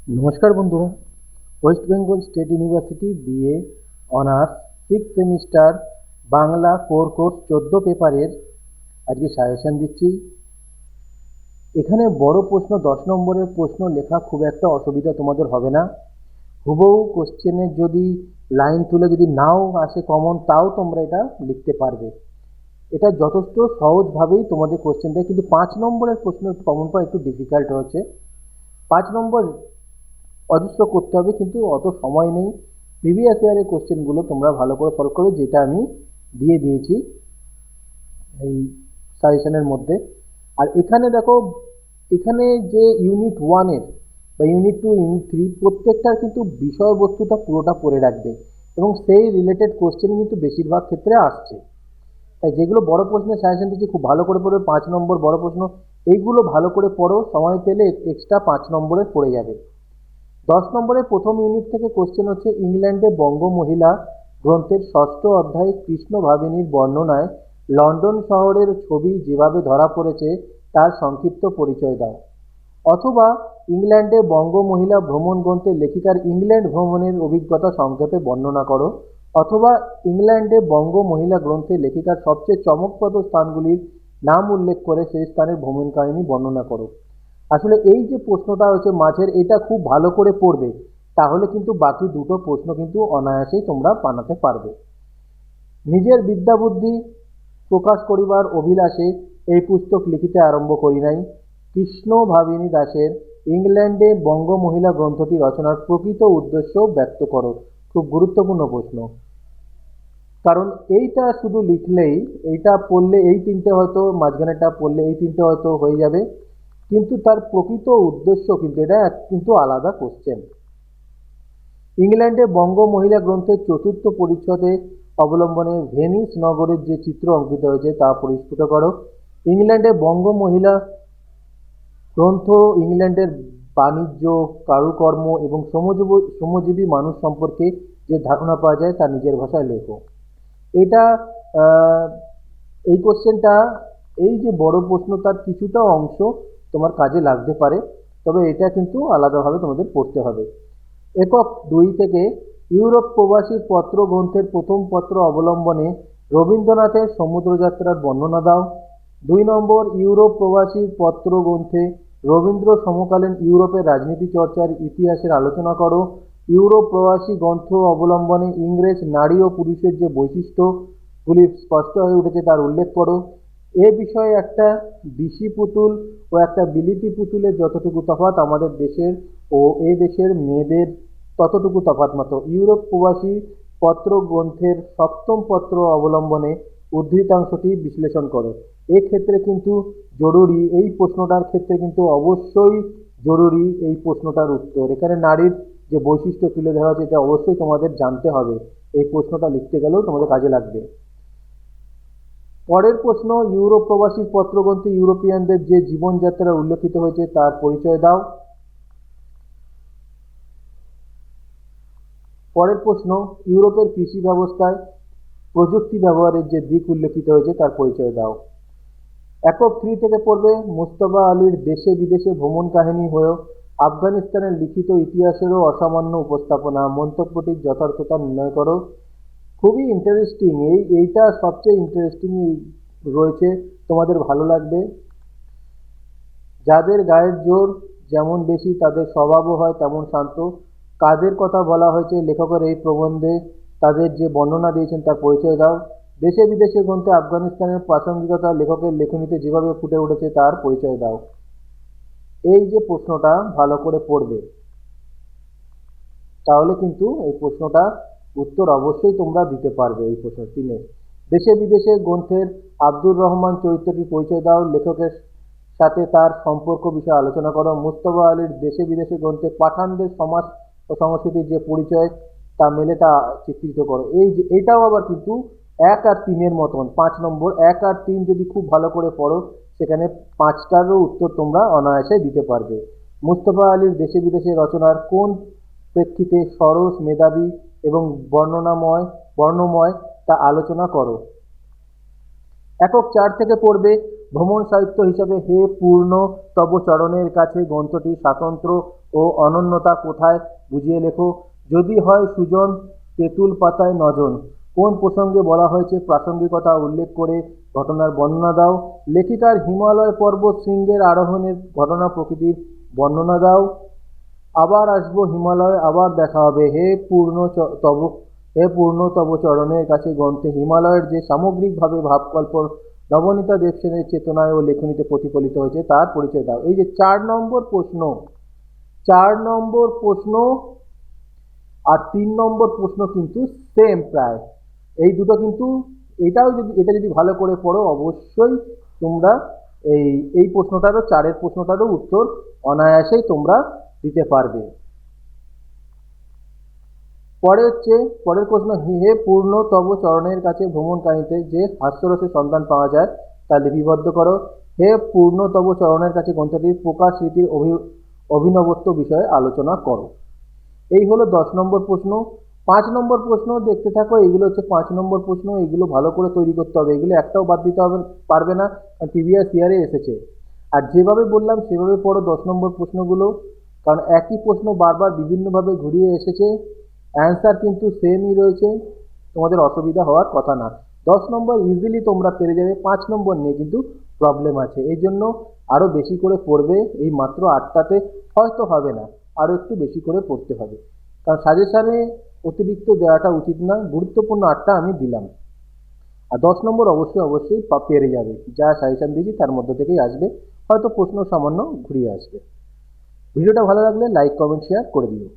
নমস্কার বন্ধুরা, West Bengal state university BA honours 6th semester Bangla course 14 পেপারের আজকে সাজেশন দিচ্ছি। এখানে বড় প্রশ্ন 10 নম্বরের প্রশ্ন লেখা খুব একটা অসুবিধা তোমাদের হবে না। হুবহু কোশ্চেনের যদি লাইন তুলে যদি নাও আসে কমন, তাও তোমরা এটা লিখতে পারবে। এটা যথেষ্ট সহজভাবেই তোমাদের কোশ্চেন দেয়, কিন্তু 5 নম্বরের প্রশ্ন একটু কমন পাওয়া একটু ডিফিকাল্ট হচ্ছে। 5 নম্বর অজস্র করতে হবে, কিন্তু অত সময় নেই। প্রিভিয়াস ইয়ারের কোশ্চেনগুলো তোমরা ভালো করে সলভ করবে, যেটা আমি দিয়ে দিয়েছি এই সাজেশনের মধ্যে। আর এখানে দেখো, এখানে যে ইউনিট 1-এর বা ইউনিট 2, ইউনিট 3 প্রত্যেকটার কিন্তু বিষয়বস্তুটা পুরোটা পড়ে রাখবে, এবং সেই রিলেটেড কোশ্চেন কিন্তু বেশিরভাগ ক্ষেত্রে আসছে। তাই যেগুলো বড় প্রশ্নের সাজেশন দিচ্ছি খুব ভালো করে পড়বে। 5 নম্বর বড় প্রশ্ন, এইগুলো ভালো করে পড়ো, সময় পেলে এক্সট্রা 5 নম্বরের পড়ে যাবে। 10 নম্বরের প্রথম ইউনিট থেকে কোশ্চেন হচ্ছে, ইংল্যান্ডে বঙ্গ মহিলা গ্রন্থের 6ষ্ঠ অধ্যায় কৃষ্ণ ভাবিনীর বর্ণনায় লন্ডন শহরের ছবি যেভাবে ধরা পড়েছে তার সংক্ষিপ্ত পরিচয় দাও। অথবা ইংল্যান্ডে বঙ্গ মহিলা ভ্রমণ গ্রন্থের লেখিকার ইংল্যান্ড ভ্রমণের অভিজ্ঞতা সংক্ষেপে বর্ণনা করো। অথবা ইংল্যান্ডে বঙ্গ মহিলা গ্রন্থের লেখিকার সবচেয়ে চমকপ্রদ স্থানগুলির নাম উল্লেখ করে সেই স্থানের ভ্রমণ কাহিনী বর্ণনা করো। আসলে এই যে প্রশ্নটা হচ্ছে মাঝের, এটা খুব ভালো করে পড়বে, তাহলে কিন্তু বাকি দুটো প্রশ্ন কিন্তু অনায়াসেই তোমরা বানাতে পারবে। নিজের বিদ্যা বুদ্ধি প্রকাশ করিবার অভিলাষে এই পুস্তক লিখিতে আরম্ভ করি নাই। কৃষ্ণ ভাবিনী দাসের ইংল্যান্ডে বঙ্গ মহিলা গ্রন্থটি রচনার প্রকৃত উদ্দেশ্য ব্যক্ত করো। খুব গুরুত্বপূর্ণ প্রশ্ন, কারণ এইটা শুধু লিখলেই, এইটা পড়লে এই তিনটে হয়তো, মাঝখানেটা পড়লে এই তিনটে হয়তো হয়ে যাবে, কিন্তু তার প্রকৃত উদ্দেশ্য কিন্তু এটা কিন্তু আলাদা কোশ্চেন। ইংল্যান্ডে বঙ্গ মহিলা গ্রন্থের 4র্থ পরিচ্ছদে অবলম্বনে ভেনিস নগরের যে চিত্র অঙ্কিত হয়েছে তা পরিস্ফুট করো। ইংল্যান্ডে বঙ্গ মহিলা গ্রন্থ ইংল্যান্ডের বাণিজ্য, কারুকর্ম এবং শ্রমজীবী মানুষ সম্পর্কে যে ধারণা পাওয়া যায় তা নিজের ভাষায় লেখো। এটা এই কোশ্চেনটা, এই যে বড় প্রশ্ন, তার কিছুটা অংশ তোমার কাজে লাগতে পারে, তবে এটা কিন্তু আলাদাভাবে তোমাদের পড়তে হবে। একক 2 থেকে ইউরোপ প্রবাসীর পত্র গ্রন্থের প্রথম পত্র অবলম্বনে রবীন্দ্রনাথের সমুদ্রযাত্রার বর্ণনা দাও। 2 নম্বর, ইউরোপ প্রবাসীর পত্র গ্রন্থে রবীন্দ্র সমকালীন ইউরোপের রাজনীতি চর্চার ইতিহাসের আলোচনা করো। ইউরোপ প্রবাসী গ্রন্থ অবলম্বনে ইংরেজ নারী ও পুরুষের যে বৈশিষ্ট্যগুলি স্পষ্ট হয়ে উঠেছে তার উল্লেখ করো। এ বিষয়ে একটা দিশি পুতুল ও একটা বিলিতি পুতুলের যতটুকু তফাৎ আমাদের দেশের ও এ দেশের মেয়েদের ততটুকু তফাৎ মাত্র। ইউরোপ প্রবাসী পত্র গ্রন্থের 7ম পত্র অবলম্বনে উদ্ধৃতাংশটি বিশ্লেষণ করো। এক্ষেত্রে কিন্তু জরুরি, এই প্রশ্নটার ক্ষেত্রে কিন্তু অবশ্যই জরুরি এই প্রশ্নটার উত্তর। এখানে নারীর যে বৈশিষ্ট্য তুলে ধরা হয়েছে এটা অবশ্যই তোমাদের জানতে হবে, এই প্রশ্নটা লিখতে গেলেও তোমাদের কাজে লাগবে। পরের প্রশ্ন, ইউরোপ প্রবাসীর পত্রগ্রন্থে ইউরোপিয়ানদের যে জীবনযাত্রা উল্লেখিত হয়েছে তার পরিচয় দাও। পরের প্রশ্ন, ইউরোপের কৃষি ব্যবস্থায় প্রযুক্তি ব্যবহারের যে দিক উল্লেখিত হয়েছে তার পরিচয় দাও। একক 3 থেকে পড়বে, মুস্তফা আলীর দেশে বিদেশে ভ্রমণ কাহিনী হয়েও আফগানিস্তানের লিখিত ইতিহাসেরও অসামান্য উপস্থাপনা, মন্তব্যটির যথার্থতা নির্ণয় করো। খুবই ইন্টারেস্টিং, এইটা সবচেয়ে ইন্টারেস্টিং রয়েছে, তোমাদের ভালো লাগবে। যাদের গায়ের জোর যেমন বেশি তাদের স্বভাবও হয় তেমন শান্ত। কাদের কথা বলা হয়েছে লেখকের এই প্রবন্ধে, তাদের যে বর্ণনা দিয়েছেন তার পরিচয় দাও। দেশে বিদেশে গ্রন্থে আফগানিস্তানের প্রাসঙ্গিকতা লেখকের লেখনীতে যেভাবে ফুটে উঠেছে তার পরিচয় দাও। এই যে প্রশ্নটা ভালো করে পড়বে, তাহলে কিন্তু এই প্রশ্নটা উত্তর অবশ্যই তোমরা দিতে পারবে। এই প্রশ্ন 3-এর, দেশে বিদেশে গ্রন্থের আব্দুর রহমান চরিত্রটির পরিচয় দাও, লেখকের সাথে তার সম্পর্ক বিষয়ে আলোচনা করো। মুস্তফা আলীর দেশে বিদেশে গ্রন্থে পাঠানদের সমাজ ও সংস্কৃতির যে পরিচয় তা মেলে তা চিত্রিত করো। এই যে এটাও আবার কিন্তু 1 আর 3-এর মতন, 5 নম্বর 1 আর 3 যদি খুব ভালো করে পড়ো, সেখানে 5টারও উত্তর তোমরা অনায়াসে দিতে পারবে। মুস্তফা আলীর দেশে বিদেশে রচনার কোন প্রেক্ষিতে সরস, মেধাবী এবং বর্ণময় তা আলোচনা করো। একক 4 থেকে পড়বে, ভ্রমণ সাহিত্য হিসাবে হে পূর্ণ তব চরণের কাছে গ্রন্থটি স্বাতন্ত্র্য ও অনন্যতা কোথায় বুঝিয়ে লেখো। যদি হয় সুজন তেঁতুল পাতায় নজন। কোন প্রসঙ্গে বলা হয়েছে প্রাসঙ্গিকতা উল্লেখ করে ঘটনার বর্ণনা দাও। লেখিকার হিমালয় পর্বত শৃঙ্গের আরোহণের ঘটনা প্রকৃতির বর্ণনা দাও। আবার আসবো হিমালয়, আবার দেখা হবে। হে পূর্ণ তব চরণের কাছে গ্রন্থে হিমালয়ের যে সামগ্রিকভাবে ভাবকল্প নবনীতা দেবসেনের চেতনায় ও লেখনীতে প্রতিফলিত হয়েছে তার পরিচয় দাও। এই যে 4 নম্বর প্রশ্ন আর 3 নম্বর প্রশ্ন কিন্তু সেম প্রায়, এই দুটো কিন্তু এটা যদি ভালো করে পড়ো অবশ্যই তোমরা এই প্রশ্নটারও 4-এর প্রশ্নটারও উত্তর অনায়াসেই তোমরা দিতে পারবে। পরের প্রশ্ন, হে পূর্ণ তব চরণের কাছে ভ্রমণ কাহিনীতে যে হাস্যরসের সন্ধান পাওয়া যায় তা লিপিবদ্ধ করো। হে পূর্ণ তব চরণের কাছে গ্রন্থটির প্রকাশ রীতির অভিনবত্ব বিষয়ে আলোচনা করো। এই হলো 10 নম্বর প্রশ্ন। 5 নম্বর প্রশ্ন দেখতে থাকো, এগুলো হচ্ছে 5 নম্বর প্রশ্ন। এগুলো ভালো করে তৈরি করতে হবে, এগুলো একটাও বাদ দিতে পারবে না, প্রিভিয়াস ইয়ারে এসেছে। আর যেভাবে বললাম সেভাবে পড়ো 10 নম্বর প্রশ্নগুলো, কারণ একই প্রশ্ন বারবার বিভিন্নভাবে ঘুরিয়ে এসেছে, অ্যান্সার কিন্তু সেমই রয়েছে, তোমাদের অসুবিধা হওয়ার কথা না। 10 নম্বর ইজিলি তোমরা পেরে যাবে, 5 নম্বর নিয়ে কিন্তু প্রবলেম আছে। এই জন্য আরও বেশি করে পড়বে, এই মাত্র 8টাতে হয়তো হবে না, আরও একটু বেশি করে পড়তে হবে, কারণ সাজেশানে অতিরিক্ত দেওয়াটা উচিত না। গুরুত্বপূর্ণ 8টা আমি দিলাম, আর 10 নম্বর অবশ্যই পেরে যাবে। যা সাজেশান দিয়েছি তার মধ্যে থেকেই আসবে, হয়তো প্রশ্ন সামান্য ঘুরিয়ে আসবে। ভিডিওটা ভালো লাগলে লাইক কমেন্ট শেয়ার করে দিও।